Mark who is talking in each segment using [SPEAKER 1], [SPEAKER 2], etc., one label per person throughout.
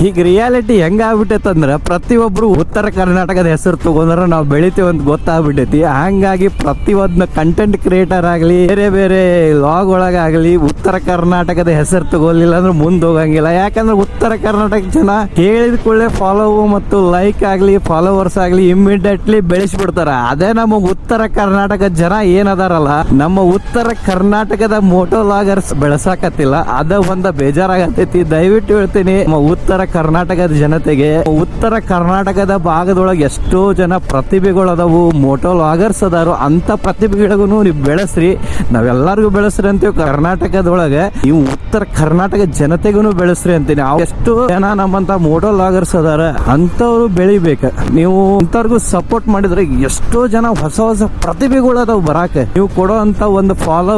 [SPEAKER 1] ಈಗ ರಿಯಾಲಿಟಿ ಹೆಂಗ ಆಗ್ಬಿಟ್ಟೈತಂದ್ರ ಪ್ರತಿಯೊಬ್ರು ಉತ್ತರ ಕರ್ನಾಟಕದ ಹೆಸರು ತಗೊಂಡ್ರ ನಾವು ಬೆಳಿತೀವಿ ಅಂತ ಗೊತ್ತಾಗ್ಬಿಟ್ಟೈತಿ. ಹಂಗಾಗಿ ಪ್ರತಿಯೊಂದು ಕಂಟೆಂಟ್ ಕ್ರಿಯೇಟರ್ ಆಗ್ಲಿ ಬೇರೆ ಬೇರೆ ಲಾಗ್ ಒಳಗಾಗ್ಲಿ ಉತ್ತರ ಕರ್ನಾಟಕದ ಹೆಸರು ತಗೋಲಿಲ್ಲ ಅಂದ್ರೆ ಮುಂದೆ ಹೋಗಂಗಿಲ್ಲ. ಯಾಕಂದ್ರೆ ಉತ್ತರ ಕರ್ನಾಟಕ ಜನ ಹೇಳಿದ ಕೂಡಲೇ ಫಾಲೋ ಮತ್ತು ಲೈಕ್ ಆಗ್ಲಿ ಫಾಲೋವರ್ಸ್ ಆಗ್ಲಿ ಇಮಿಡಿಯೇಟ್ಲಿ ಬೆಳೆಸ್ಬಿಡ್ತಾರ. ಅದೇ ನಮ್ಮ ಉತ್ತರ ಕರ್ನಾಟಕ ಜನ ಏನದಾರಲ್ಲ, ನಮ್ಮ ಉತ್ತರ ಕರ್ನಾಟಕದ ಮೋಟೋ ಲಾಗರ್ಸ್ ಬೆಳೆಸಾಕತ್ತಿಲ್ಲ. ಅದ ಒಂದ ಬೇಜಾರಾಗತೈತಿ. ದಯವಿಟ್ಟು ಹೇಳ್ತೀನಿ, ನಮ್ಮ ಉತ್ತರ ಕರ್ನಾಟಕದ ಜನತೆಗೆ, ಉತ್ತರ ಕರ್ನಾಟಕದ ಭಾಗದೊಳಗೆ ಎಷ್ಟೋ ಜನ ಪ್ರತಿಭೆಗಳು ಅದಾವು, ಮೋಟೋ ಲಾಗರ್ಸ್ ಅದಾರು. ಅಂತ ಪ್ರತಿಭೆಗಳಿಗೂ ನೀವು ಬೆಳೆಸ್ರಿ, ನಾವೆಲ್ಲರಿಗೂ ಬೆಳೆಸ್ರಿ ಅಂತೀವಿ. ಕರ್ನಾಟಕದೊಳಗೆ ನೀವು ಉತ್ತರ ಕರ್ನಾಟಕ ಜನತೆಗೂ ಬೆಳೆಸ್ರಿ ಅಂತೀನಿ. ಎಷ್ಟೋ ಜನ ನಮ್ಮಂತ ಮೋಟೋ ಲಾಗರ್ಸ್ ಅದಾರ, ಅಂತವ್ರು ಬೆಳಿಬೇಕು. ನೀವು ಅಂತವ್ರಿಗೂ ಸಪೋರ್ಟ್ ಮಾಡಿದ್ರೆ ಎಷ್ಟೋ ಜನ ಹೊಸ ಹೊಸ ಪ್ರತಿಭೆಗಳು ಅದಾವು ಬರಾಕ. ನೀವು ಕೊಡೋ ಅಂತ ಒಂದು ಫಾಲೋ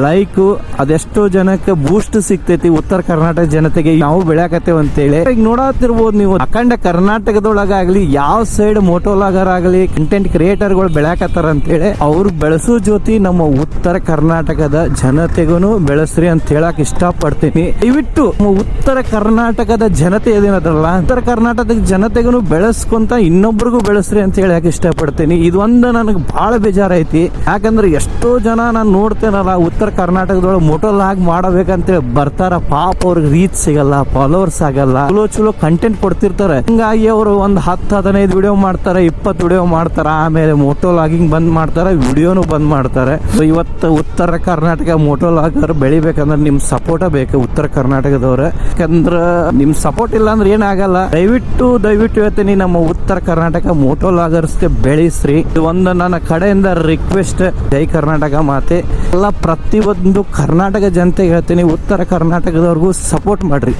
[SPEAKER 1] ಲೈಕ್ ಅದೆಷ್ಟೋ ಜನಕ್ಕೆ ಬೂಸ್ಟ್ ಸಿಗ್ತೈತಿ. ಉತ್ತರ ಕರ್ನಾಟಕ ಜನತೆಗೆ ನಾವು ಬೆಳೆಯಕತ್ತೇವೆ ಅಂತೇಳಿ ಈಗ ನೋಡತ್ತಿರ್ಬೋದು ನೀವು. ಅಖಂಡ ಕರ್ನಾಟಕದೊಳಗಾಗ್ಲಿ ಯಾವ ಸೈಡ್ ಮೋಟೋಲಾಗರ್ ಆಗಲಿ ಕಂಟೆಂಟ್ ಕ್ರಿಯೇಟರ್ ಗಳು ಬೆಳೆಯಕತ್ತಾರ ಅಂತೇಳಿ ಅವ್ರು ಬೆಳೆಸೋ ಜೊತೆ ನಮ್ಮ ಉತ್ತರ ಕರ್ನಾಟಕದ ಜನತೆಗೂ ಬೆಳೆಸ್ರಿ ಅಂತ ಹೇಳಕ್ ಇಷ್ಟಪಡ್ತೀನಿ. ದಯವಿಟ್ಟು ಉತ್ತರ ಕರ್ನಾಟಕದ ಜನತೆ ಏನೇನದ್ರಲ್ಲ, ಉತ್ತರ ಕರ್ನಾಟಕದ ಜನತೆಗೂ ಬೆಳೆಸ್ಕೊಂತ ಇನ್ನೊಬ್ರಿಗೂ ಬೆಳೆಸ್ರಿ ಅಂತ ಹೇಳಕ್ ಇಷ್ಟಪಡ್ತೀನಿ. ಇದೊಂದು ನನಗೆ ಬಹಳ ಬೇಜಾರೈತಿ. ಯಾಕಂದ್ರೆ ಎಷ್ಟೋ ಜನ ನಾನು ನೋಡ್ತೇನಲ್ಲ, ಉತ್ತರ ಕರ್ನಾಟಕದೊಳಗೆ ಮೋಟೋ ಲಾಗ್ ಮಾಡಬೇಕಂತೇಳಿ ಬರ್ತಾರ. ಪಾಪ ಅವ್ರಿಗೆ ರೀಚ್ ಸಿಗಲ್ಲ, ಫಾಲೋವರ್ಸ್ ಆಗಲ್ಲ, ಚಲೋ ಕಂಟೆಂಟ್ ಕೊಡ್ತಿರ್ತಾರೆ. ಹಿಂಗಾಗಿ ಅವರು ಒಂದು 10-15 ವಿಡಿಯೋ ಮಾಡ್ತಾರೆ, 20 ವಿಡಿಯೋ ಮಾಡ್ತಾರ. ಆಮೇಲೆ ಮೋಟೋ ಲಾಗಿಂಗ್ ಬಂದ್ ಮಾಡ್ತಾರೆ, ವಿಡಿಯೋನು ಬಂದ್ ಮಾಡ್ತಾರೆ. ಇವತ್ತು ಉತ್ತರ ಕರ್ನಾಟಕ ಮೋಟೋ ಲಾಗರ್ ಬೆಳಿಬೇಕಂದ್ರೆ ನಿಮ್ ಸಪೋರ್ಟ್ ಬೇಕು ಉತ್ತರ ಕರ್ನಾಟಕದವ್ರ. ಯಾಕಂದ್ರ ನಿಮ್ ಸಪೋರ್ಟ್ ಇಲ್ಲ ಅಂದ್ರೆ ಏನಾಗಲ್ಲ. ದಯವಿಟ್ಟು ಹೇಳ್ತೀನಿ, ನಮ್ಮ ಉತ್ತರ ಕರ್ನಾಟಕ ಮೋಟೋ ಲಾಗರ್ಸ್ ಬೆಳೆಸ್ರಿ. ಇದು ಒಂದು ನನ್ನ ಕಡೆಯಿಂದ ರಿಕ್ವೆಸ್ಟ್. ಜೈ ಕರ್ನಾಟಕ ಮಾತೆ. ಎಲ್ಲ ಪ್ರತಿಯೊಂದು ಕರ್ನಾಟಕ ಜನತೆಗೆ ಹೇಳ್ತೀನಿ, ಉತ್ತರ ಕರ್ನಾಟಕದವ್ರಿಗೂ ಸಪೋರ್ಟ್ ಮಾಡ್ರಿ.